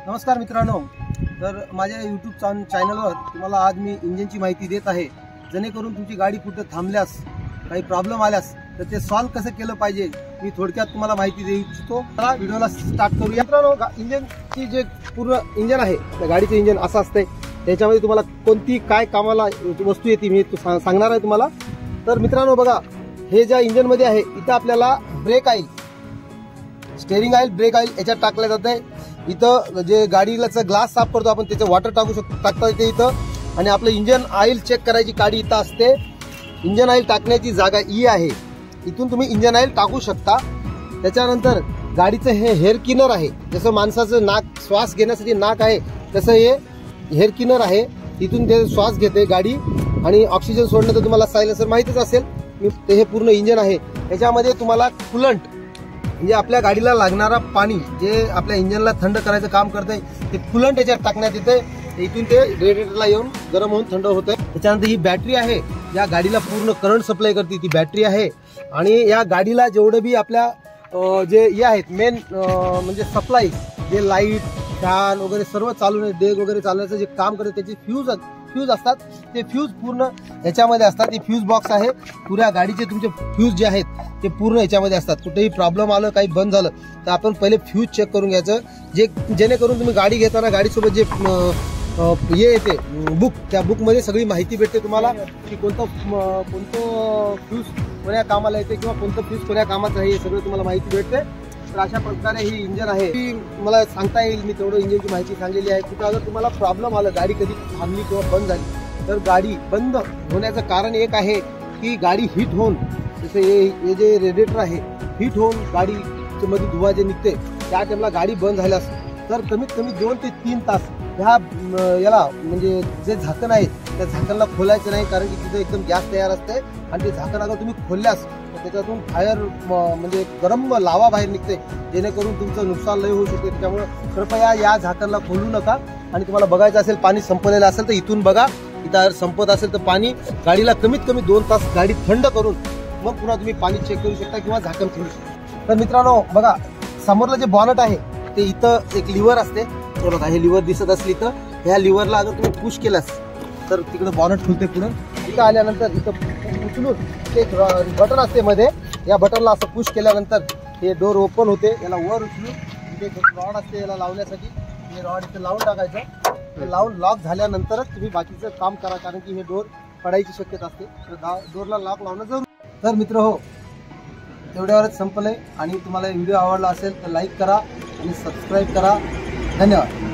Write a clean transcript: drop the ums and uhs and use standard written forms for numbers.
नमस्कार मित्रांनो, तर माझ्या यूट्यूब चॅनलवर तुम्हाला आज मी इंजिनची माहिती देत आहे, जेणेकरून तुमची गाडी कुठे थांबल्यास काही प्रॉब्लेम आल्यास तर ते सॉल्व्ह कसं केलं पाहिजे मी थोडक्यात तुम्हाला माहिती देऊ इच्छितो। चला व्हिडिओला स्टार्ट करूया। मित्रांनो, इंजिनची जे पूर्ण इंजिन आहे त्या गाडीचे इंजिन असं असते, त्याच्यामध्ये तुम्हाला कोणती काय कामाला वस्तू येते मी सांगणार आहे तुम्हाला। तर मित्रांनो बघा, हे ज्या इंजिन मध्ये आहे इथं आपल्याला brake oil, steering oil, brake oil याच्यात टाकलं जाते। इथं जे गाडीला ग्लास साफ करतो आपण त्याचं वॉटर टाकता येते इथं। आणि आपलं इंजिन ऑइल चेक करायची काडी इथं असते। इंजिन ऑइल टाकण्याची जागा ई आहे, इथून तुम्ही इंजिन ऑइल टाकू शकता। त्याच्यानंतर गाडीचं हे हेअर क्लिनर आहे, जसं माणसाचं नाक श्वास घेण्यासाठी नाक आहे तसं हे हेअर क्लिनर आहे, इथून ते श्वास घेते गाडी। आणि ऑक्सिजन सोडणं तर तुम्हाला सायलेन्सर माहितीच असेल। ते हे पूर्ण इंजिन आहे, याच्यामध्ये तुम्हाला कूलंट म्हणजे आपल्या गाडीला लागणारा पाणी जे आपल्या इंजिनला थंड करायचं काम करते ते कूलंट याच्यात टाकण्यात येते। इथून ते रेडिएटरला येऊन गरम होऊन थंड होते। त्याच्यानंतर ही बॅटरी आहे, या गाडीला पूर्ण करंट सप्लाय करते ती बॅटरी आहे। आणि या गाडीला जेवढे बी आपल्या जे हे आहेत मेन म्हणजे सप्लाय, जे लाईट फॅन वगैरे सर्व चालू डेग वगैरे चालण्याचं जे काम करते त्याचे फ्यूज असतात, ते फ्यूज पूर्ण याच्यामध्ये असतात। हे फ्यूज बॉक्स आहे, पुऱ्या गाडीचे तुमचे फ्यूज जे आहेत ते पूर्ण याच्यामध्ये असतात। कुठेही प्रॉब्लेम आलं, काही बंद झालं तर आपण पहिले फ्यूज चेक करून घ्यायचं, जेणेकरून तुम्ही गाडी घेताना गाडीसोबत जे हे येते बुक, त्या बुकमध्ये सगळी माहिती भेटते तुम्हाला की कोणतं फ्यूज कोण्या कामाला येते किंवा कोणतं फ्यूज कोण्या कामाचं आहे, हे सगळं तुम्हाला माहिती भेटते। तर अशा प्रकारे ही इंजिन आहे, ती मला सांगता येईल, मी तेवढं इंजिनची माहिती सांगलेली आहे। कुठं अगर तुम्हाला प्रॉब्लेम आलं, गाडी कधी थांबली किंवा बंद झाली तर गाडी बंद होण्याचं कारण एक आहे की गाडी हीट होऊन, जसं हे जे रेडिएटर आहे हीट होऊन गाडीच्या मध्ये धुवा जे निघते त्या टाइमला गाडी बंद झाल्यास तर कमीत कमी 2 ते 3 तास ह्या याला म्हणजे जे झाकण आहे त्या झाकणला खोलायचं नाही, कारण की तिथे एकदम गॅस तयार असते आणि ते झाकण अगर तुम्ही खोलल्यास तर त्याच्यातून फायर म्हणजे गरम लावा बाहेर निघते, जेणेकरून तुमचं नुकसान लय होऊ शकते। त्यामुळे कृपया या झाकणला खोलू नका। आणि तुम्हाला बघायचं असेल पाणी संपलेलं असेल तर इथून बघा, इथं संपत असेल तर पाणी गाडीला कमीत कमी 2 तास गाडी थंड करून मग पुन्हा तुम्ही पाणी चेक करू शकता किंवा झाकण खोलू शकता। तर मित्रांनो बघा, समोरलं जे बॉनट आहे ते इथं एक लिव्हर असते, बघा हे लिव्हर दिसत असली तर ह्या लिव्हरला अगर तुम्ही पुश केलास तर तिकडे बॉनट खुलते पुढे। इथं आल्यानंतर इथं उचलून एक बटन असते मध्ये, या बटनला असं पुश केल्यानंतर हे डोर ओपन होते। याला वर उचलून इथे एक रॉड असते याला लावण्यासाठी, हे रॉड इथे लावून टाकायचं। ते लावून लॉक झाल्यानंतरच तुम्ही बाकीचं काम करा, कारण की हे डोर पडायची शक्यता असते, तर डोरला लॉक लावणं जरूर। तर मित्र हो, तेवढ्यावरच संपलंय। आणि तुम्हाला व्हिडिओ आवडला असेल तर लाईक करा आणि सबस्क्राईब करा। धन्यवाद।